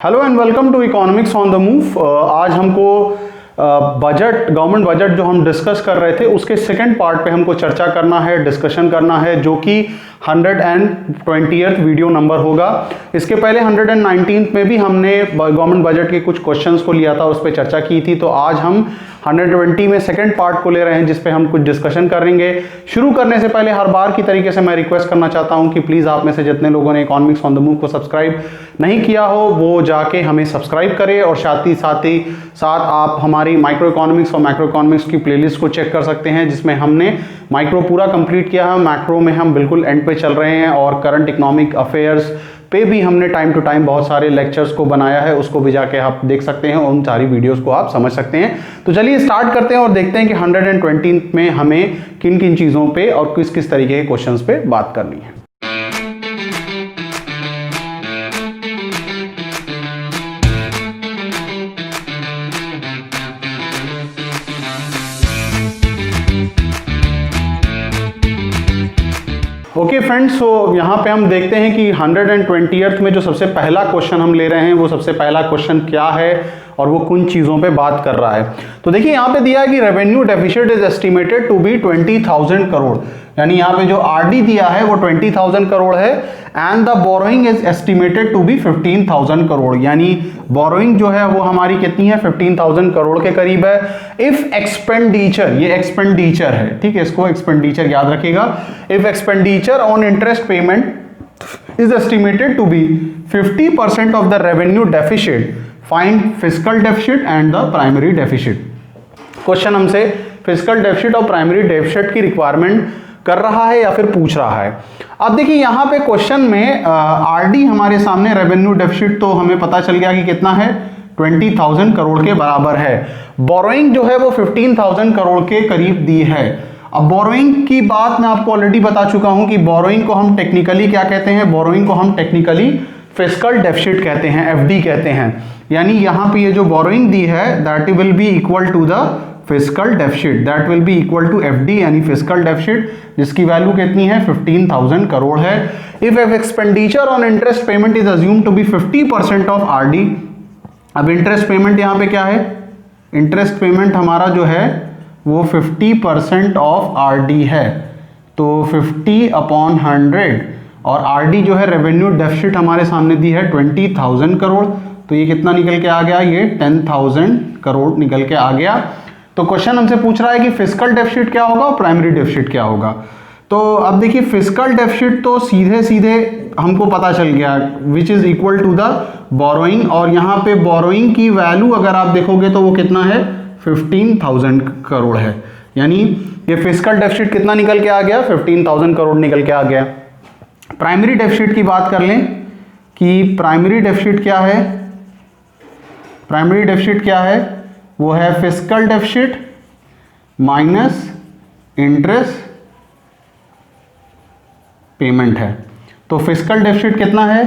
Hello and welcome to economics on the move. आज हमको budget government budget जो हम डिस्कस कर रहे थे उसके सेकंड पार्ट पे हमको चर्चा करना है, डिस्कशन करना है, जो कि 120th वीडियो नंबर होगा। इसके पहले 119th में भी हमने गवर्नमेंट बजट के कुछ क्वेश्चंस को लिया था, उस पर चर्चा की थी। तो आज हम 120 में सेकंड पार्ट को ले रहे हैं जिस पे हम कुछ डिस्कशन करेंगे। शुरू करने से पहले हर बार की तरीके से मैं रिक्वेस्ट करना चाहता हूं कि प्लीज़ आप में से जितने लोगों ने इकोनॉमिक्स ऑन द मूव को सब्सक्राइब नहीं किया हो वो जाके हमें सब्सक्राइब करें, और साथ ही साथ आप हमारी माइक्रो इकोनॉमिक्स और मैक्रो इकोनॉमिक्स की प्लेलिस्ट को चेक कर सकते हैं, जिसमें हमने माइक्रो पूरा कंप्लीट किया है, मैक्रो में हम बिल्कुल एंड पे चल रहे हैं, और करंट इकोनॉमिक अफेयर्स पे भी हमने टाइम टू टाइम बहुत सारे लेक्चर्स को बनाया है, उसको भी जाके आप देख सकते हैं और उन सारी वीडियोस को आप समझ सकते हैं। तो चलिए स्टार्ट करते हैं और देखते हैं कि 120 में हमें किन किन चीज़ों पे और किस किस तरीके के क्वेश्चंस पे बात करनी है। ओके फ्रेंड्स, तो यहाँ पे हम देखते हैं कि 120th में जो सबसे पहला क्वेश्चन हम ले रहे हैं वो सबसे पहला क्वेश्चन क्या है और वो किन चीज़ों पे बात कर रहा है। तो देखिए यहाँ पे दिया है कि revenue deficit is estimated to be 20,000 crore, यानी यहाँ पे जो आरडी दिया है वो 20,000 करोड़ है, and the borrowing is estimated to be 15,000 crore, यानी बोरोइंग जो है वो हमारी कितनी है, 15,000 करोड़ के करीब है। इफ एक्सपेंडिचर, ये एक्सपेंडिचर है, ठीक है, इसको एक्सपेंडिचर याद रखिएगा। If expenditure on interest payment is estimated to be 50% of the revenue deficit, find fiscal deficit and the primary deficit. Question हमसे फिस्कल डेफिसिट और प्राइमरी डेफिसिट की रिक्वायरमेंट कर रहा है या फिर पूछ रहा है। अब देखिए यहाँ पे क्वेश्चन में आरडी हमारे सामने, रेवेन्यू डेफिसिट तो हमें पता चल गया कि कितना है, 20,000 करोड़ के बराबर है। बोरोइंग जो है वो 15,000 करोड़ के करीब दी है। अब बोरोइंग की बात मैं आपको ऑलरेडी बता चुका हूं कि बोरोइंग को हम टेक्निकली क्या कहते हैं, बोरोइंग को हम टेक्निकली फिस्कल डेफिसिट कहते हैं, एफडी कहते हैं। यानी यहाँ पे ये जो बोरोइंग दी है that will be equal to the fiscal deficit, that will be equal to FD यानी फिस्कल डेफिसिट, जिसकी वैल्यू कितनी है, 15,000 करोड़ है। If expenditure on interest payment is assume to be 50% of RD. अब इंटरेस्ट पेमेंट यहाँ पे क्या है, इंटरेस्ट पेमेंट हमारा जो है वो 50% ऑफ आरडी है, तो 50/100, और आरडी जो है रेवेन्यू डेफिसिट हमारे सामने दी है 20,000 करोड़, तो ये कितना निकल के आ गया, ये 10,000 करोड़ निकल के आ गया। तो क्वेश्चन हमसे पूछ रहा है कि फिस्कल डेफिसिट क्या होगा और प्राइमरी डेफिसिट क्या होगा। तो अब देखिए फिस्कल डेफिसिट तो सीधे सीधे हमको पता चल गया, which is equal to the borrowing, और यहाँ पे बोरोइंग की वैल्यू अगर आप देखोगे तो वो कितना है, 15,000 करोड़ है, यानी ये फिस्कल डेफिसिट कितना निकल के आ गया, 15,000 करोड़ निकल के आ गया। प्राइमरी डेफिसिट की बात कर लें कि प्राइमरी डेफिसिट क्या है, प्राइमरी डेफिसिट क्या है, वो है fiscal deficit minus interest payment है। तो फिस्कल डेफिसिट कितना है,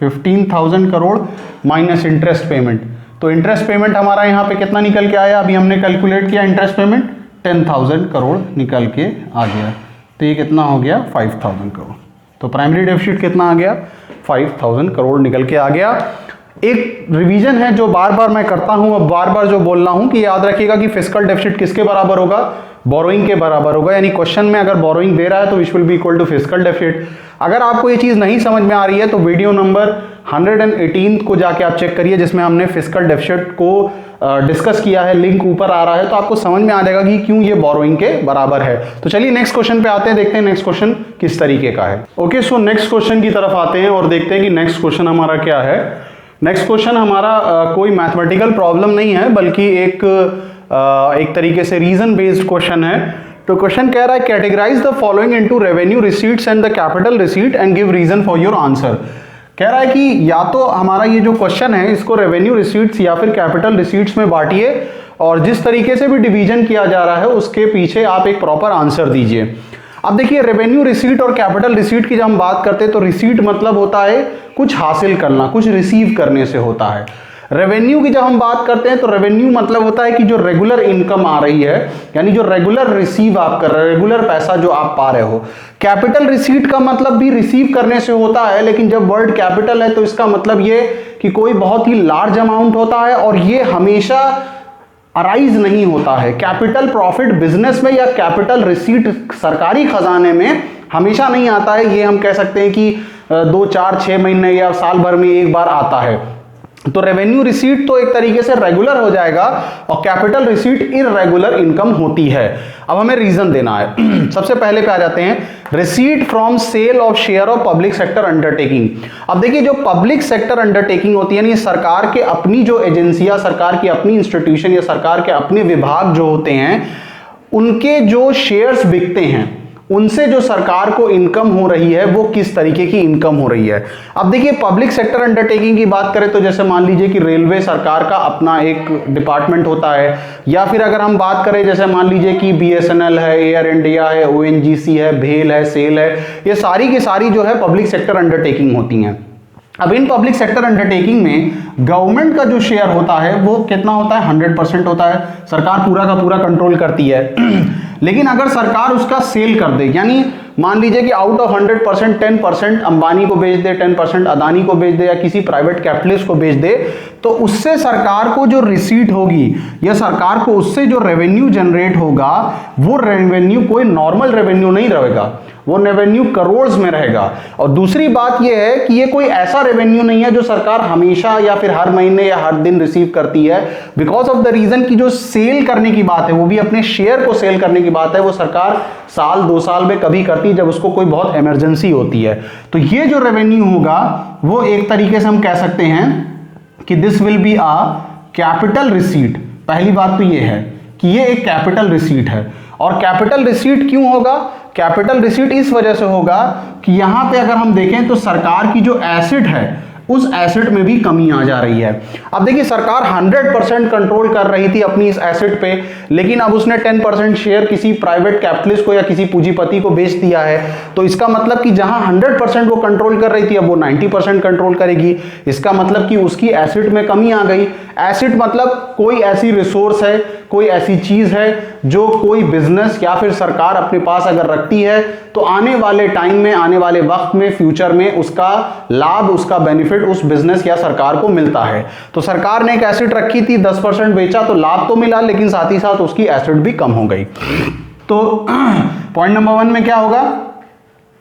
15,000 करोड़ माइनस इंटरेस्ट पेमेंट। तो इंटरेस्ट पेमेंट हमारा यहाँ पे कितना निकल के आया, अभी हमने कैलकुलेट किया इंटरेस्ट पेमेंट 10,000 करोड़ निकल के आ गया, तो ये कितना हो गया, 5,000 करोड़। तो प्राइमरी डेफिसिट कितना आ गया, 5,000 करोड़ निकल के आ गया। एक रिवीजन है जो बार बार मैं करता हूं, अब बार बार जो बोल रहा हूं कि याद रखिएगा कि फिस्कल डेफिसिट किसके बराबर होगा, बोरोइंग के बराबर होगा। यानी क्वेश्चन में अगर बोरोइंग दे रहा है तो which will be equal to fiscal deficit. अगर आपको ये चीज़ नहीं समझ में आ रही है तो वीडियो नंबर 118 को जाके आप चेक करिए, जिसमें हमने फिस्कल डेफिसिट को डिस्कस किया है, लिंक ऊपर आ रहा है, तो आपको समझ में आ जाएगा कि क्यों ये बोरोइंग के बराबर है। तो चलिए नेक्स्ट क्वेश्चन पे आते हैं, देखते हैं नेक्स्ट क्वेश्चन किस तरीके का है। ओके, सो नेक्स्ट क्वेश्चन की तरफ आते हैं और देखते हैं कि नेक्स्ट क्वेश्चन हमारा क्या है। नेक्स्ट क्वेश्चन हमारा कोई मैथमेटिकल प्रॉब्लम नहीं है, बल्कि एक तरीके से रीजन बेस्ड क्वेश्चन है। तो क्वेश्चन कह रहा है categorise the following into revenue receipts and the capital receipt and give reason for your answer. कह रहा है कि या तो हमारा ये जो क्वेश्चन है इसको रेवेन्यू रिसीट्स या फिर कैपिटल रिसीट्स में बांटिए, और जिस तरीके से भी डिवीजन किया जा रहा है उसके पीछे आप एक प्रॉपर आंसर दीजिए। अब देखिए रेवेन्यू रिसीट और कैपिटल रिसीट की जब हम बात करते हैं तो रिसीट मतलब होता है कुछ हासिल करना, कुछ रिसीव करने से होता है। रेवेन्यू की जब हम बात करते हैं तो रेवेन्यू मतलब होता है कि जो रेगुलर इनकम आ रही है, यानी जो रेगुलर रिसीव आप कर रहे हो, रेगुलर पैसा जो आप पा रहे हो। कैपिटल रिसीट का मतलब भी रिसीव करने से होता है, लेकिन जब वर्ड कैपिटल है तो इसका मतलब ये कि कोई बहुत ही लार्ज अमाउंट होता है और ये हमेशा अराइज नहीं होता है। कैपिटल प्रॉफिट बिजनेस में या कैपिटल रिसीट सरकारी खजाने में हमेशा नहीं आता है। ये हम कह सकते हैं कि 2, 4, 6 महीने या साल भर में एक बार आता है। तो रेवेन्यू रिसीट तो एक तरीके से रेगुलर हो जाएगा और कैपिटल रिसीट इररेगुलर इनकम होती है। अब हमें रीजन देना है। सबसे पहले पे आ जाते हैं, receipt from sale of share of public sector undertaking. अब देखिए, जो पब्लिक सेक्टर अंडरटेकिंग होती है, यानी सरकार के अपनी जो एजेंसियां, सरकार की अपनी इंस्टीट्यूशन या सरकार के अपने विभाग जो होते हैं, उनके जो शेयर्स बिकते हैं, उनसे जो सरकार को इनकम हो रही है वो किस तरीके की इनकम हो रही है। अब देखिए, पब्लिक सेक्टर अंडरटेकिंग की बात करें तो जैसे मान लीजिए कि रेलवे सरकार का अपना एक डिपार्टमेंट होता है, या फिर अगर हम बात करें जैसे मान लीजिए कि BSNL है, एयर इंडिया है, ONGC है, भेल है, सेल है, ये सारी की सारी जो है पब्लिक सेक्टर अंडरटेकिंग होती हैं। अब इन पब्लिक सेक्टर अंडरटेकिंग में गवर्नमेंट का जो शेयर होता है वो कितना होता है, 100% होता है। सरकार पूरा का पूरा कंट्रोल करती है। लेकिन अगर सरकार उसका सेल कर दे, यानी मान लीजिए कि आउट ऑफ 100% 10% अंबानी को बेच दे, 10% अदानी को बेच दे या किसी प्राइवेट कैपिटलिस्ट को बेच दे, तो उससे सरकार को जो रिसीट होगी या सरकार को उससे जो रेवेन्यू जनरेट होगा, वो रेवेन्यू कोई नॉर्मल रेवेन्यू नहीं रहेगा, वो रेवेन्यू करोड़ में रहेगा। और दूसरी बात यह है कि ये कोई ऐसा रेवेन्यू नहीं है जो सरकार हमेशा या फिर हर महीने या हर दिन रिसीव करती है, बिकॉज ऑफ द रीजन की जो सेल करने की बात है, वो भी अपने शेयर को सेल करने की बात है, वो सरकार साल 2 साल में कभी करती है जब उसको कोई बहुत इमरजेंसी होती है। तो ये जो रेवेन्यू होगा वो एक तरीके से हम कह सकते हैं कि this will be a capital receipt. पहली बात तो ये है कि ये एक कैपिटल रिसीट है। और कैपिटल रिसीट क्यों होगा? कैपिटल रिसीट इस वजह से होगा कि यहां पे अगर हम देखें तो सरकार की जो एसेट है उस एसेट में भी कमी आ जा रही है। अब देखिए, सरकार 100% कंट्रोल कर रही थी अपनी इस एसेट पे, लेकिन अब उसने 10% शेयर किसी प्राइवेट कैपिटलिस्ट को या किसी पूंजीपति को बेच दिया है। तो इसका मतलब कि जहां 100% वो कंट्रोल कर रही थी, अब वो 90% कंट्रोल करेगी। इसका मतलब कि उसकी एसेट में कमी आ गई। एसेट मतलब कोई ऐसी रिसोर्स है, कोई ऐसी चीज है जो कोई बिजनेस या फिर सरकार अपने पास अगर रखती है तो आने वाले टाइम में, आने वाले वक्त में, फ्यूचर में उसका लाभ, उसका बेनिफिट उस बिजनेस या सरकार को मिलता है। तो सरकार ने एक एसेट रखी थी, 10% बेचा तो लाभ तो मिला, लेकिन साथ ही साथ उसकी एसेट भी कम हो गई। तो पॉइंट नंबर 1 में क्या होगा,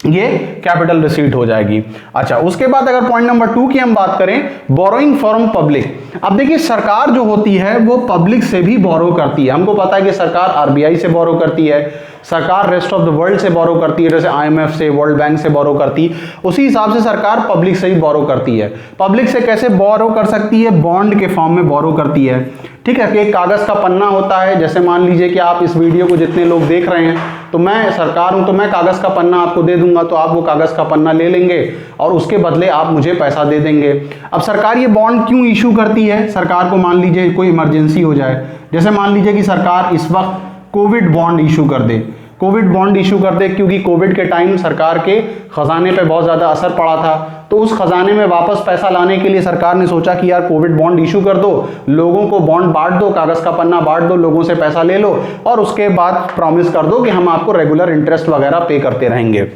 ये कैपिटल रिसीट हो जाएगी। अच्छा, उसके बाद अगर पॉइंट नंबर 2 की हम बात करें, बोरोइंग फ्रॉम पब्लिक। अब देखिए, सरकार जो होती है वो पब्लिक से भी बोरो करती है। हमको पता है कि सरकार RBI से बोरो करती है, सरकार रेस्ट ऑफ द वर्ल्ड से बोरो करती है, जैसे IMF से, वर्ल्ड बैंक से बोरो करती। उसी हिसाब से सरकार पब्लिक से भी बोरो करती है। पब्लिक से कैसे बोरो कर सकती है? बॉन्ड के फॉर्म में बोरो करती है। ठीक है, कि एक कागज का पन्ना होता है। जैसे मान लीजिए कि आप इस वीडियो को जितने लोग देख रहे हैं, तो मैं सरकार हूं, तो मैं कागज का पन्ना आपको दे दूंगा, तो आप वो कागज का पन्ना ले लेंगे और उसके बदले आप मुझे पैसा दे देंगे। अब सरकार ये बॉन्ड क्यों इशू करती है? सरकार को मान लीजिए कोई इमरजेंसी हो जाए, जैसे मान लीजिए कि सरकार इस वक्त कोविड बॉन्ड इशू कर दे, कोविड बॉन्ड इशू कर दे, क्योंकि कोविड के टाइम सरकार के खजाने पे बहुत ज़्यादा असर पड़ा था। तो उस खजाने में वापस पैसा लाने के लिए सरकार ने सोचा कि यार कोविड बॉन्ड इशू कर दो, लोगों को बॉन्ड बांट दो, कागज़ का पन्ना बांट दो, लोगों से पैसा ले लो और उसके बाद प्रॉमिस कर दो कि हम आपको रेगुलर इंटरेस्ट वगैरह पे करते रहेंगे।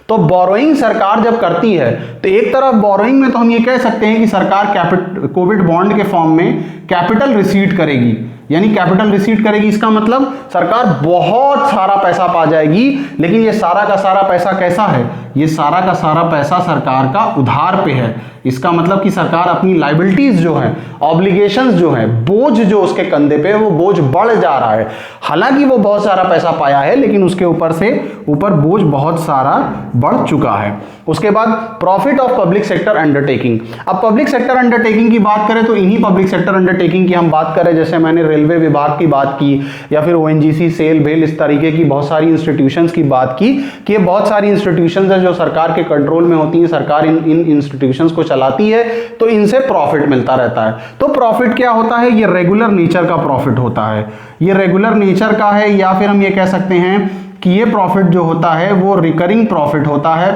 तो बोरोइंग सरकार जब करती है तो एक तरफ बोरोइंग में तो हम ये कह सकते हैं कि सरकार कोविड बॉन्ड के फॉर्म में कैपिटल रिसीट करेगी, यानी कैपिटल रिसीट करेगी। इसका मतलब सरकार बहुत सारा पैसा पा जाएगी। लेकिन ये सारा का सारा पैसा कैसा है? ये सारा का सारा पैसा सरकार का उधार पे है। इसका मतलब कि सरकार अपनी लाइबिलिटीज जो है, ऑब्लिगेशंस जो है, बोझ जो उसके कंधे पे है, वो बोझ बढ़ जा रहा है। हालांकि वो बहुत सारा पैसा पाया है, लेकिन उसके ऊपर बोझ बहुत सारा बढ़ चुका है। उसके बाद profit of public sector undertaking. अब पब्लिक सेक्टर अंडरटेकिंग की बात करें तो इन्हीं पब्लिक सेक्टर अंडरटेकिंग की हम बात करें, जैसे मैंने रेलवे विभाग की बात की या फिर ONGC, सेल, भेल, इस तरीके की बहुत सारी इंस्टीट्यूशंस की बात की कि ये बहुत सारी इंस्टीट्यूशंस है जो सरकार के कंट्रोल में होती हैं, सरकार इन इंस्टीट्यूशंस को चलाती है, तो इनसे प्रॉफिट मिलता रहता है। तो प्रॉफिट क्या होता है? ये रेगुलर नेचर का प्रॉफिट होता है, ये रेगुलर नेचर का है, या फिर हम ये कह सकते हैं कि ये प्रॉफिट जो होता है वो रिकरिंग प्रॉफिट होता है।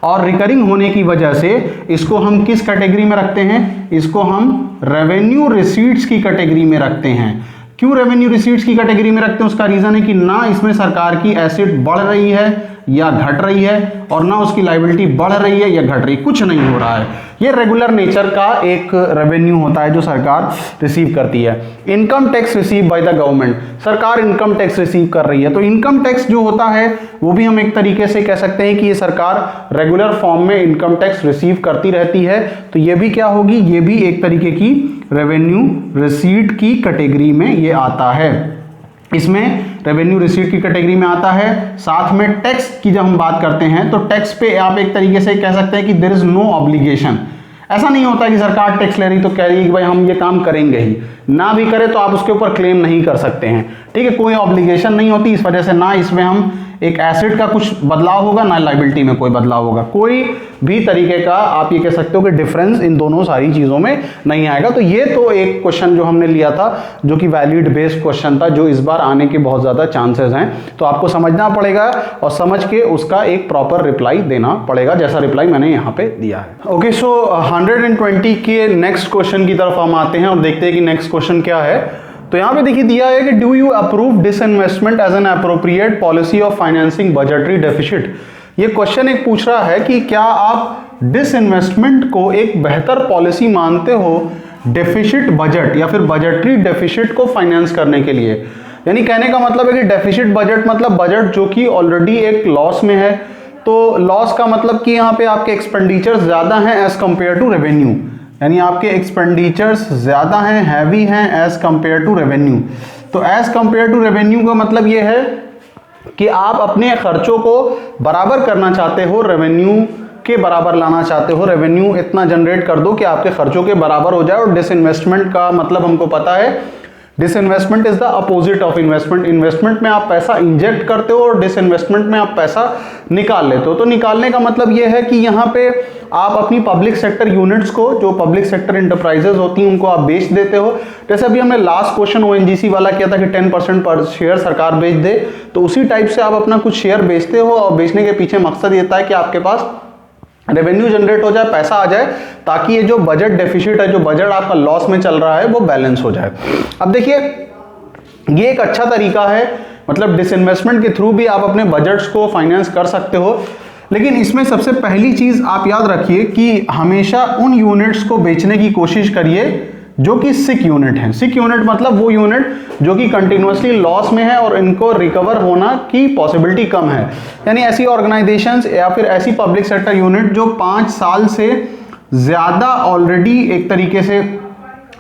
और रिकरिंग होने की वजह से इसको हम किस कैटेगरी में रखते हैं, इसको हम रेवेन्यू रिसीट्स की कैटेगरी में रखते हैं। क्यों रेवेन्यू रिसीट्स की कैटेगरी में रखते हैं, उसका रीजन है कि ना इसमें सरकार की एसेट बढ़ रही है या घट रही है, और ना उसकी लायबिलिटी बढ़ रही है या घट रही है, कुछ नहीं हो रहा है। ये रेगुलर नेचर का एक रेवेन्यू होता है जो सरकार रिसीव करती है। Income tax receive by the government, सरकार इनकम टैक्स रिसीव कर रही है, तो इनकम टैक्स जो होता है वो भी हम एक तरीके से कह सकते हैं कि ये सरकार रेगुलर फॉर्म में इनकम टैक्स रिसीव करती रहती है, तो ये भी क्या होगी, ये भी एक तरीके की रेवेन्यू रिसीट की कैटेगरी में ये आता है। इसमें रेवेन्यू रिसीट की कैटेगरी में आता है। साथ में टैक्स की जब हम बात करते हैं तो टैक्स पे आप एक तरीके से कह सकते हैं कि देयर इज नो ऑब्लिगेशन। ऐसा नहीं होता कि सरकार टैक्स ले रही तो कह रही है कि भाई हम ये काम करेंगे ही, ना भी करे तो आप उसके ऊपर क्लेम नहीं कर सकते हैं, ठीक है, कोई ऑब्लिगेशन नहीं होती। इस वजह से ना इसमें हम एक एसेट का कुछ बदलाव होगा, ना लायबिलिटी में कोई बदलाव होगा, कोई भी तरीके का आप ये कह सकते हो कि डिफरेंस इन दोनों सारी चीजों में नहीं आएगा। तो ये तो एक क्वेश्चन जो हमने लिया था जो कि वैलिड बेस्ड क्वेश्चन था, जो इस बार आने के बहुत ज्यादा चांसेस हैं, तो आपको समझना पड़ेगा और समझ के उसका एक प्रॉपर रिप्लाई देना पड़ेगा, जैसा रिप्लाई मैंने यहाँ पे दिया है। ओके, सो 120 के नेक्स्ट क्वेश्चन की तरफ हम आते हैं और देखते हैं कि नेक्स्ट क्वेश्चन क्या है। तो यहां पे देखिए दिया है कि do you approve disinvestment as an appropriate policy of financing budgetary deficit. ये क्वेश्चन एक पूछ रहा है कि क्या आप डिसइन्वेस्टमेंट को एक बेहतर पॉलिसी मानते हो डेफिसिट बजट या फिर बजटरी डेफिसिट को फाइनेंस करने के लिए। यानी कहने का मतलब है कि डेफिसिट बजट मतलब बजट जो कि ऑलरेडी एक लॉस में है, तो लॉस का मतलब कि यहाँ पे आपके एक्सपेंडिचर्स ज्यादा हैं एज कंपेयर टू रेवेन्यू, यानी आपके एक्सपेंडिचर्स ज्यादा हैं, हैवी हैं एज कंपेयर टू रेवेन्यू। तो एज कंपेयर टू रेवेन्यू का मतलब ये है कि आप अपने खर्चों को बराबर करना चाहते हो, रेवेन्यू के बराबर लाना चाहते हो, रेवेन्यू इतना जनरेट कर दो कि आपके खर्चों के बराबर हो जाए। और डिसइन्वेस्टमेंट का मतलब हमको पता है, disinvestment is the opposite of investment. Investment में आप पैसा इंजेक्ट करते हो और डिसइन्वेस्टमेंट में आप पैसा निकाल लेते हो। तो निकालने का मतलब ये है कि यहाँ पे आप अपनी पब्लिक सेक्टर यूनिट्स को, जो पब्लिक सेक्टर इंटरप्राइजेज होती हैं, उनको आप बेच देते हो। जैसे अभी हमने लास्ट क्वेश्चन ओएनजीसी वाला किया था कि 10% पर शेयर सरकार बेच दे, तो उसी टाइप से आप अपना कुछ शेयर बेचते हो और बेचने के पीछे मकसद ये था कि आपके पास रेवेन्यू जनरेट हो जाए, पैसा आ जाए, ताकि ये जो बजट डेफिसिट है, जो बजट आपका लॉस में चल रहा है, वो बैलेंस हो जाए। अब देखिए ये एक अच्छा तरीका है, मतलब डिसइन्वेस्टमेंट के थ्रू भी आप अपने बजट्स को फाइनेंस कर सकते हो। लेकिन इसमें सबसे पहली चीज आप याद रखिए कि हमेशा उन यूनिट्स को बेचने की कोशिश करिए जो कि सिक यूनिट है। सिक यूनिट मतलब वो यूनिट जो कि कंटिन्यूअसली लॉस में है और इनको रिकवर होना की पॉसिबिलिटी कम है। यानी ऐसी ऑर्गेनाइजेशंस या फिर ऐसी पब्लिक सेक्टर यूनिट जो 5 साल से ज्यादा ऑलरेडी एक तरीके से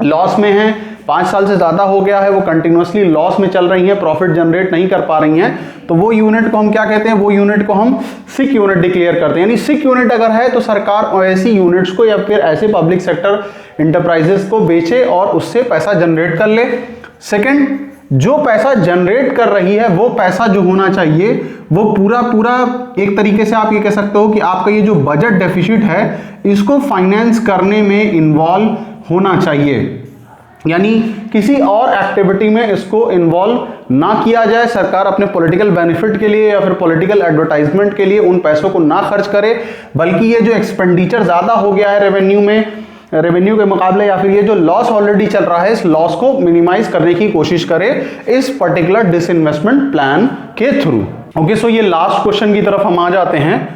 लॉस में है, 5 साल से ज्यादा हो गया है, वो कंटिन्यूअसली लॉस में चल रही हैं, प्रॉफिट जनरेट नहीं कर पा रही हैं, तो वो यूनिट को हम क्या कहते हैं, वो यूनिट को हम सिक यूनिट डिक्लेयर करते हैं। यानी सिक यूनिट अगर है तो सरकार ऐसी यूनिट्स को या फिर ऐसे पब्लिक सेक्टर इंटरप्राइजेस को बेचे और उससे पैसा जनरेट कर ले। सेकंड, जो पैसा जनरेट कर रही है वो पैसा जो होना चाहिए वो पूरा एक तरीके से आप ये कह सकते हो कि आपका ये जो बजट डेफिसिट है इसको फाइनेंस करने में इन्वॉल्व होना चाहिए। यानी किसी और एक्टिविटी में इसको इन्वॉल्व ना किया जाए, सरकार अपने पॉलिटिकल बेनिफिट के लिए या फिर पॉलिटिकल एडवर्टाइजमेंट के लिए उन पैसों को ना खर्च करे, बल्कि ये जो एक्सपेंडिचर ज्यादा हो गया है रेवेन्यू के मुकाबले, या फिर ये जो लॉस ऑलरेडी चल रहा है, इस लॉस को मिनिमाइज करने की कोशिश करे इस पर्टिकुलर डिसइन्वेस्टमेंट प्लान के थ्रू। ओके, सो ये लास्ट क्वेश्चन की तरफ हम आ जाते हैं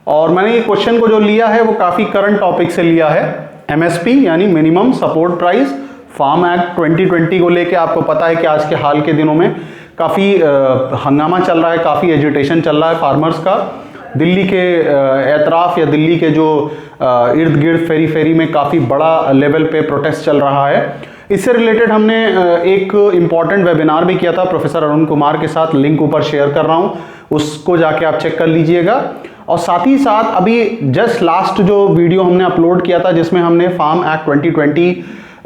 और मैंने ये क्वेश्चन को जो लिया है वो काफी करंट टॉपिक से लिया है। एमएसपी यानी minimum support price, farm act 2020 को लेके आपको पता है कि आज के हाल के दिनों में काफी हंगामा चल रहा है, काफी एजिटेशन चल रहा है फार्मर्स का। दिल्ली के एतराफ या दिल्ली के जो इर्द गिर्द फेरी में काफ़ी बड़ा लेवल पे प्रोटेस्ट चल रहा है। इससे रिलेटेड हमने एक इम्पॉर्टेंट वेबिनार भी किया था प्रोफेसर अरुण कुमार के साथ, लिंक ऊपर शेयर कर रहा हूँ, उसको जाके आप चेक कर लीजिएगा। और साथ ही साथ अभी जस्ट लास्ट जो वीडियो हमने अपलोड किया था जिसमें हमने फार्म एक्ट 2020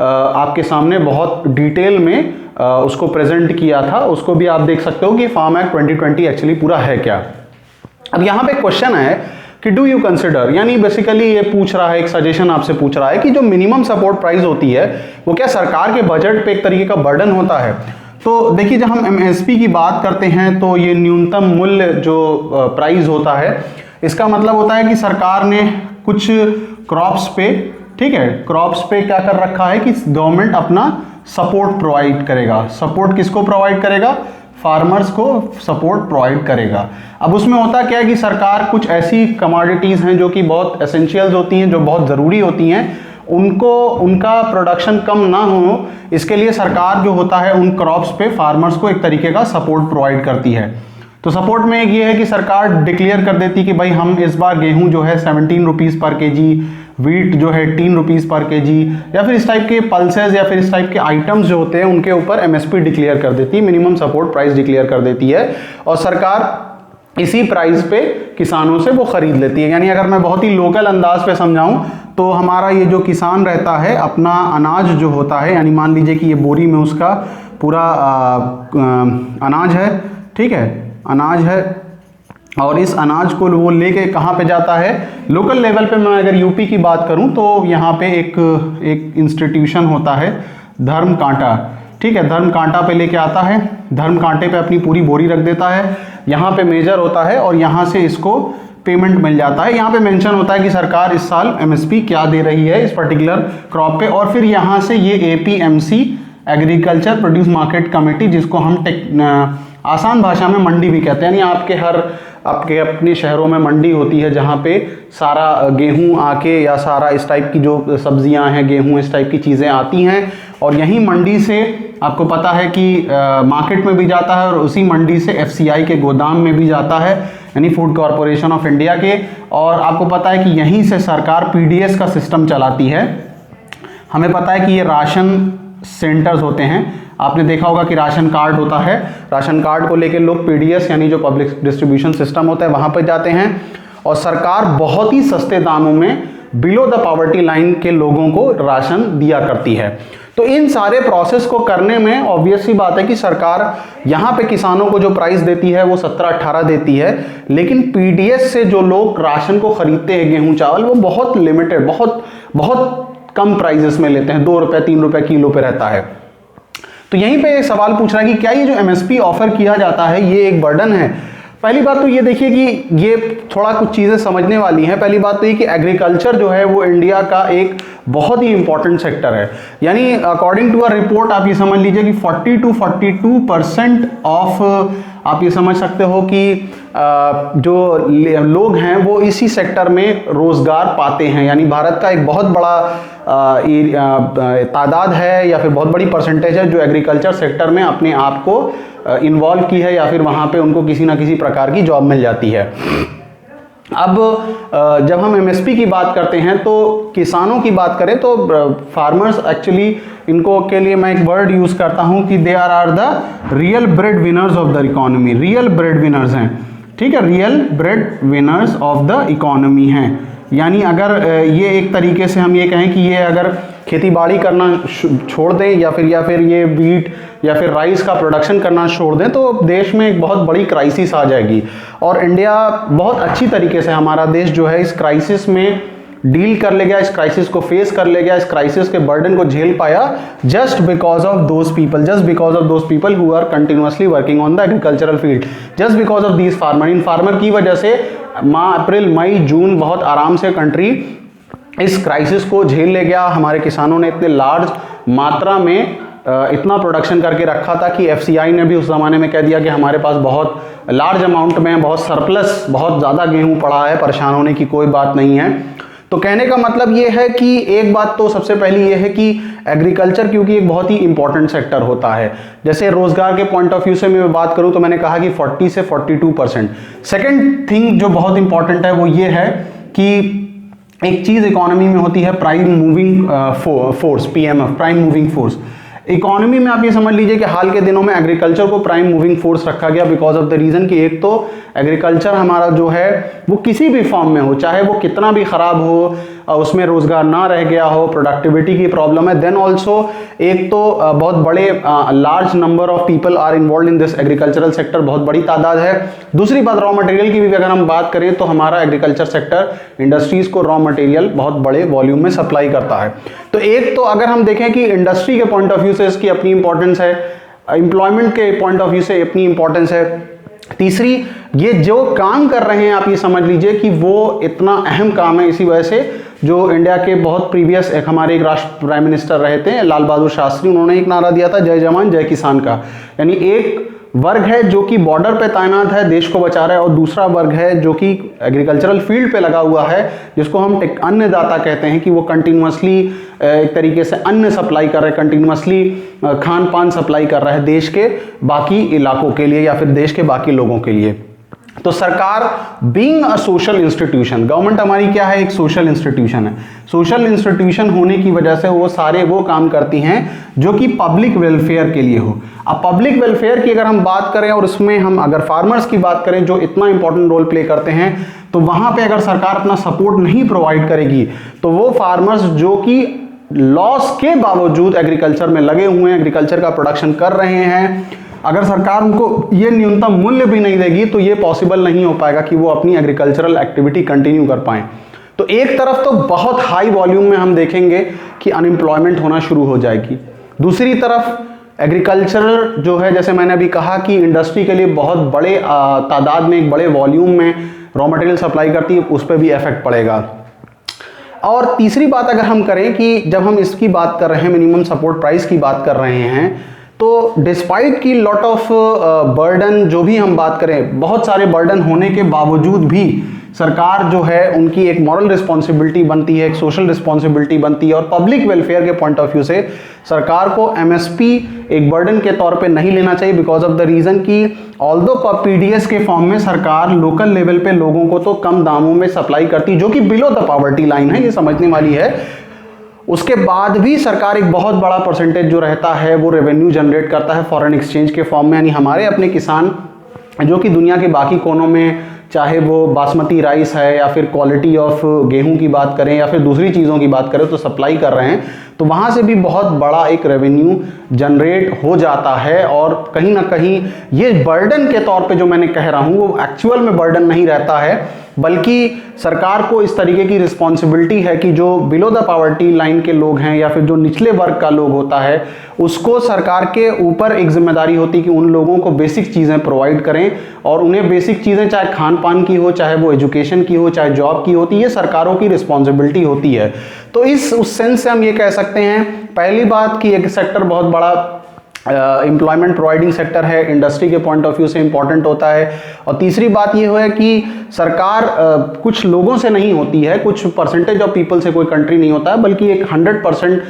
आपके सामने बहुत डिटेल में उसको प्रेजेंट किया था, उसको भी आप देख सकते हो कि फार्म एक्ट 2020 एक्चुअली पूरा है क्या। अब यहाँ पे क्वेश्चन है कि डू यू कंसिडर, यानी बेसिकली ये पूछ रहा है, एक सजेशन आपसे पूछ रहा है कि जो मिनिमम सपोर्ट प्राइस होती है वो क्या सरकार के बजट पे एक तरीके का बर्डन होता है। तो देखिए जब हम एमएसपी की बात करते हैं तो ये न्यूनतम मूल्य जो प्राइस होता है, इसका मतलब होता है कि सरकार ने कुछ क्रॉप्स पे, ठीक है, क्रॉप्स पे क्या कर रखा है कि गवर्नमेंट अपना सपोर्ट प्रोवाइड करेगा। सपोर्ट किसको प्रोवाइड करेगा? फार्मर्स को सपोर्ट प्रोवाइड करेगा। अब उसमें होता क्या है कि सरकार कुछ ऐसी कमोडिटीज़ हैं जो कि बहुत एसेंशियल्स होती हैं, जो बहुत ज़रूरी होती हैं, उनको उनका प्रोडक्शन कम ना हो, इसके लिए सरकार जो होता है उन क्रॉप्स पे फार्मर्स को एक तरीके का सपोर्ट प्रोवाइड करती है। तो सपोर्ट में एक ये है कि सरकार डिक्लेयर कर देती कि भाई हम इस बार गेहूं जो है 17 रुपीज़ पर केजी, वीट जो है 3 रुपीज़ पर केजी, या फिर इस टाइप के पल्सेस या फिर इस टाइप के आइटम्स जो होते हैं उनके ऊपर एमएसपी डिक्लेयर कर देती है, मिनिमम सपोर्ट प्राइस डिक्लेयर कर देती है, और सरकार इसी प्राइस पे किसानों से वो खरीद लेती है। यानी अगर मैं बहुत ही लोकल अंदाज पे समझाऊं तो हमारा ये जो किसान रहता है अपना अनाज जो होता है, यानी मान लीजिए कि ये बोरी में उसका पूरा अनाज है, ठीक है, अनाज है, और इस अनाज को वो लेके कहाँ पे जाता है? लोकल लेवल पे मैं अगर यूपी की बात करूँ तो यहाँ पे एक इंस्टीट्यूशन होता है धर्म कांटा, ठीक है, धर्म कांटा पे लेके आता है, धर्म कांटे पे अपनी पूरी बोरी रख देता है, यहाँ पे मेजर होता है और यहाँ से इसको पेमेंट मिल जाता है। यहाँ पे मेंशन होता है कि सरकार इस साल एमएसपी क्या दे रही है इस पर्टिकुलर क्रॉप पे, और फिर यहाँ से ये APMC agriculture produce market committee, जिसको हम आसान भाषा में मंडी भी कहते हैं, यानी आपके अपने शहरों में मंडी होती है जहाँ पे सारा गेहूं आके या सारा इस टाइप की जो सब्जियां हैं, गेहूं इस टाइप की चीज़ें आती हैं, और यहीं मंडी से आपको पता है कि मार्केट में भी जाता है और उसी मंडी से एफसीआई के गोदाम में भी जाता है, यानी फूड कॉरपोरेशन ऑफ इंडिया के, और आपको पता है कि यहीं से सरकार पीडीएस का सिस्टम चलाती है। हमें पता है कि ये राशन सेंटर्स होते हैं, आपने देखा होगा कि राशन कार्ड होता है, राशन कार्ड को लेकर लोग पीडीएस यानी जो पब्लिक डिस्ट्रीब्यूशन सिस्टम होता है वहाँ पर जाते हैं, और सरकार बहुत ही सस्ते दामों में बिलो द पॉवर्टी लाइन के लोगों को राशन दिया करती है। तो इन सारे प्रोसेस को करने में ऑब्वियस सी बात है कि सरकार यहाँ पे किसानों को जो प्राइस देती है वो 17-18 देती है, लेकिन पीडीएस से जो लोग राशन को खरीदते हैं गेहूं चावल, वो बहुत लिमिटेड, बहुत कम प्राइजेस में लेते हैं, 2 रुपये 3 रुपये किलो पे रहता है। तो यहीं पे एक सवाल पूछ रहा है कि क्या ये जो एमएसपी ऑफर किया जाता है ये एक बर्डन है? पहली बात तो ये देखिए कि ये थोड़ा कुछ चीज़ें समझने वाली हैं। पहली बात तो ये कि एग्रीकल्चर जो है वो इंडिया का एक बहुत ही इंपॉर्टेंट सेक्टर है, यानी अकॉर्डिंग टू अ रिपोर्ट आप ये समझ लीजिए कि 40-42% ऑफ, आप ये समझ सकते हो कि जो लोग हैं वो इसी सेक्टर में रोजगार पाते हैं, यानी भारत का एक बहुत बड़ा तादाद है या फिर बहुत बड़ी परसेंटेज है जो एग्रीकल्चर सेक्टर में अपने आप को इन्वॉल्व की है, या फिर वहाँ पे उनको किसी ना किसी प्रकार की जॉब मिल जाती है। अब जब हम एमएसपी की बात करते हैं तो किसानों की बात करें तो फार्मर्स एक्चुअली, इनको के लिए मैं एक वर्ड यूज़ करता हूँ कि they are the real bread winners of the economy, real bread winners हैं, ठीक है, real bread winners of the economy हैं। यानी अगर ये एक तरीके से हम ये कहें कि ये अगर खेती बाड़ी करना छोड़ दें या फिर ये वीट या फिर राइस का प्रोडक्शन करना छोड़ दें तो देश में एक बहुत बड़ी क्राइसिस आ जाएगी, और इंडिया बहुत अच्छी तरीके से, हमारा देश जो है इस क्राइसिस में डील कर ले गया, इस क्राइसिस को फेस कर ले गया, इस क्राइसिस के बर्डन को झेल पाया just because of those people who are continuously working on the agricultural field, just because of these farmer. इन फार्मर की वजह से अप्रैल मई जून बहुत आराम से कंट्री इस क्राइसिस को झेल ले गया। हमारे किसानों ने इतने लार्ज मात्रा में इतना प्रोडक्शन करके रखा था कि एफसीआई ने भी उस ज़माने में कह दिया कि हमारे पास बहुत लार्ज अमाउंट में, बहुत सरप्लस, बहुत ज़्यादा गेहूं पड़ा है, परेशान होने की कोई बात नहीं है। तो कहने का मतलब ये है कि एक बात तो सबसे पहली ये है कि एग्रीकल्चर क्योंकि एक बहुत ही इंपॉर्टेंट सेक्टर होता है, जैसे रोजगार के पॉइंट ऑफ व्यू से मैं बात करूं तो मैंने कहा कि 40 से 42%। सेकेंड थिंग जो बहुत इंपॉर्टेंट है वो ये है कि एक चीज़ इकोनॉमी में होती है prime moving force, PMF, prime moving force. Economy में आप ये समझ लीजिए कि हाल के दिनों में एग्रीकल्चर को प्राइम मूविंग फोर्स रखा गया बिकॉज ऑफ द रीज़न कि एक तो एग्रीकल्चर हमारा जो है वो किसी भी फॉर्म में हो, चाहे वो कितना भी ख़राब हो, उसमें रोज़गार ना रह गया हो, प्रोडक्टिविटी की प्रॉब्लम है, देन ऑल्सो एक तो बहुत बड़े large number of people are involve in this agricultural sector, बहुत बड़ी तादाद है। दूसरी बात रॉ मटेरियल की भी अगर हम बात करें तो हमारा एग्रीकल्चर सेक्टर इंडस्ट्रीज़ को रॉ मटेरियल बहुत बड़े वॉल्यूम में सप्लाई करता है। तो एक तो अगर हम देखें कि इंडस्ट्री के पॉइंट ऑफ व्यू से इसकी अपनी इंपॉर्टेंस है, एम्प्लॉयमेंट के पॉइंट ऑफ व्यू से अपनी इंपॉर्टेंस है, तीसरी, ये जो काम कर रहे हैं आप ये समझ लीजिए कि वो इतना अहम काम है, इसी वजह से जो इंडिया के बहुत प्रीवियस एक हमारे एक राष्ट्र प्राइम मिनिस्टर रहे थे लाल बहादुर शास्त्री, उन्होंने एक नारा दिया था, जय जवान जय किसान का। यानी एक वर्ग है जो कि बॉर्डर पे तैनात है, देश को बचा रहा है, और दूसरा वर्ग है जो कि एग्रीकल्चरल फील्ड पे लगा हुआ है, जिसको हम अन्नदाता कहते हैं, कि वो कंटिन्यूअसली एक तरीके से अन्न सप्लाई कर रहे हैं, कंटिन्यूअसली खान पान सप्लाई कर रहा है देश के बाकी इलाकों के लिए या फिर देश के बाकी लोगों के लिए। तो सरकार being a social institution, government हमारी क्या है, एक सोशल इंस्टीट्यूशन है। सोशल इंस्टीट्यूशन होने की वजह से वो सारे वो काम करती हैं जो कि पब्लिक वेलफेयर के लिए हो। अब पब्लिक वेलफेयर की अगर हम बात करें और उसमें हम अगर फार्मर्स की बात करें जो इतना इंपॉर्टेंट रोल प्ले करते हैं, तो वहां पे अगर सरकार अपना सपोर्ट नहीं प्रोवाइड करेगी तो वो फार्मर्स जो कि लॉस के बावजूद एग्रीकल्चर में लगे हुए हैं, एग्रीकल्चर का प्रोडक्शन कर रहे हैं, अगर सरकार उनको ये न्यूनतम मूल्य भी नहीं देगी तो ये पॉसिबल नहीं हो पाएगा कि वो अपनी एग्रीकल्चरल एक्टिविटी कंटिन्यू कर पाएं। तो एक तरफ तो बहुत हाई वॉल्यूम में हम देखेंगे कि अनएम्प्लॉयमेंट होना शुरू हो जाएगी, दूसरी तरफ एग्रीकल्चर जो है, जैसे मैंने अभी कहा कि इंडस्ट्री के लिए बहुत बड़े तादाद में, एक बड़े वॉल्यूम में रॉ मटेरियल सप्लाई करती है, उस पर भी इफेक्ट पड़ेगा। और तीसरी बात अगर हम करें कि जब हम इसकी बात कर रहे हैं, मिनिमम सपोर्ट प्राइस की बात कर रहे हैं, तो डिस्पाइट की लॉट ऑफ बर्डन, जो भी हम बात करें, बहुत सारे बर्डन होने के बावजूद भी सरकार जो है उनकी एक मॉरल रिस्पॉन्सिबिलिटी बनती है, एक सोशल रिस्पॉन्सिबिलिटी बनती है, और पब्लिक वेलफेयर के पॉइंट ऑफ व्यू से सरकार को एमएसपी एक बर्डन के तौर पे नहीं लेना चाहिए, बिकॉज ऑफ द रीजन कि ऑल्दो पीडीएस के फॉर्म में सरकार लोकल लेवल पे लोगों को तो कम दामों में सप्लाई करती, जो कि बिलो द पॉवर्टी लाइन है, ये समझने वाली है, उसके बाद भी सरकार एक बहुत बड़ा परसेंटेज जो रहता है वो रेवेन्यू जनरेट करता है फॉरेन एक्सचेंज के फॉर्म में। यानी हमारे अपने किसान जो कि दुनिया के बाकी कोनों में, चाहे वो बासमती राइस है या फिर क्वालिटी ऑफ गेहूं की बात करें या फिर दूसरी चीज़ों की बात करें, तो सप्लाई कर रहे हैं, तो वहाँ से भी बहुत बड़ा एक रेवेन्यू जनरेट हो जाता है। और कहीं ना कहीं ये बर्डन के तौर पे जो मैंने कह रहा हूँ वो एक्चुअल में बर्डन नहीं रहता है, बल्कि सरकार को इस तरीके की रिस्पॉन्सिबिलिटी है कि जो बिलो द पॉवर्टी लाइन के लोग हैं या फिर जो निचले वर्ग का लोग होता है, उसको सरकार के ऊपर एक जिम्मेदारी होती है कि उन लोगों को बेसिक चीज़ें प्रोवाइड करें, और उन्हें बेसिक चीज़ें चाहे खान पान की हो, चाहे वो एजुकेशन की हो, चाहे जॉब की होती है, ये सरकारों की रिस्पॉन्सिबिलिटी होती है। तो उस सेंस से हम ये कह सकते हैं, पहली बात कि एक सेक्टर बहुत बड़ा एम्प्लॉयमेंट प्रोवाइडिंग सेक्टर है, इंडस्ट्री के पॉइंट ऑफ व्यू से इंपॉर्टेंट होता है। और तीसरी बात ये है कि सरकार कुछ लोगों से नहीं होती है, कुछ परसेंटेज ऑफ पीपल से कोई कंट्री नहीं होता है, बल्कि एक 100%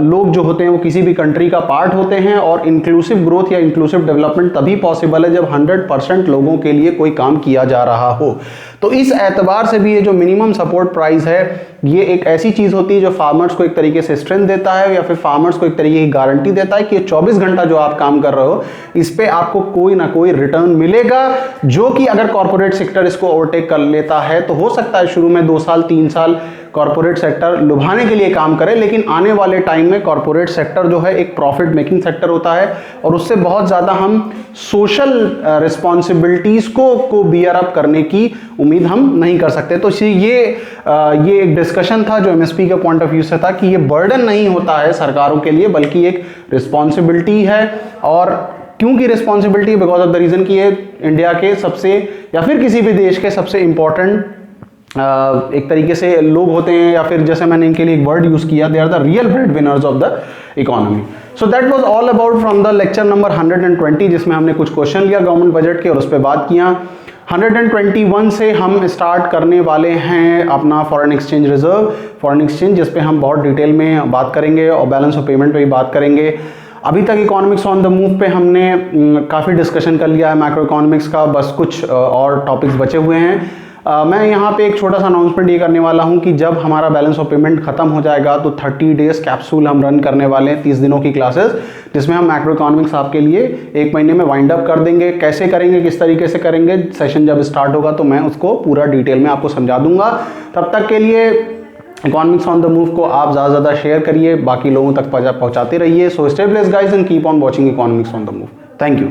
लोग जो होते हैं वो किसी भी कंट्री का पार्ट होते हैं। और इंक्लूसिव ग्रोथ या इंक्लूसिव डेवलपमेंट तभी पॉसिबल है जब 100% लोगों के लिए कोई काम किया जा रहा हो। तो इस एतबार से भी ये जो मिनिमम सपोर्ट प्राइस है, ये एक ऐसी चीज़ होती है जो फार्मर्स को एक तरीके से स्ट्रेंथ देता है या फिर फार्मर्स को एक तरीके की गारंटी देता है कि 24 घंटा जो आप काम कर रहे हो इस पे आपको कोई ना कोई रिटर्न मिलेगा, जो कि अगर कॉर्पोरेट सेक्टर इसको ओवरटेक कर लेता है तो हो सकता है शुरू में 2 साल 3 साल कॉर्पोरेट सेक्टर लुभाने के लिए काम करे, लेकिन आने वाले टाइम में कॉर्पोरेट सेक्टर जो है एक प्रॉफिट मेकिंग सेक्टर होता है और उससे बहुत ज़्यादा हम सोशल रिस्पॉन्सिबिलिटीज़ को बियर अप करने की उम्मीद हम नहीं कर सकते। तो ये एक डिस्कशन था जो एमएसपी के पॉइंट ऑफ व्यू से था कि ये बर्डन नहीं होता है सरकारों के लिए, बल्कि एक रिस्पॉन्सिबिलिटी है। और क्योंकि responsibility because of the reason कि ये इंडिया के सबसे या फिर किसी भी देश के सबसे इंपॉर्टेंट एक तरीके से लोग होते हैं, या फिर जैसे मैंने इनके लिए एक वर्ड यूज़ किया, they are the real bread winners of the economy. So that was all about from the lecture number 120, जिसमें हमने कुछ क्वेश्चन लिया गवर्नमेंट बजट के और उस पर बात किया। 121 से हम स्टार्ट करने वाले हैं अपना foreign exchange reserve, foreign exchange, जिस पे हम बहुत डिटेल में बात करेंगे और बैलेंस ऑफ पेमेंट पे भी बात करेंगे। अभी तक इकोनॉमिक्स ऑन द मूव पे हमने काफ़ी डिस्कशन कर लिया है मैक्रो इकोनॉमिक्स का, बस कुछ और टॉपिक्स बचे हुए हैं। मैं यहाँ पे एक छोटा सा अनाउंसमेंट ये करने वाला हूँ कि जब हमारा बैलेंस ऑफ पेमेंट खत्म हो जाएगा तो 30 डेज कैप्सूल हम रन करने वाले हैं, 30 दिनों की क्लासेस, जिसमें हम मैक्रो इकोनॉमिक्स आपके लिए 1 महीने में वाइंड अप कर देंगे। कैसे करेंगे, किस तरीके से करेंगे, सेशन जब स्टार्ट होगा तो मैं उसको पूरा डिटेल में आपको समझा दूंगा। तब तक के लिए इकोनॉमिक्स ऑन द मूव को आप ज़्यादा से ज़्यादा शेयर करिए, बाकी लोगों तक पहुँचाते रहिए। So stay blessed guys and keep on watching economics on the move. Thank you.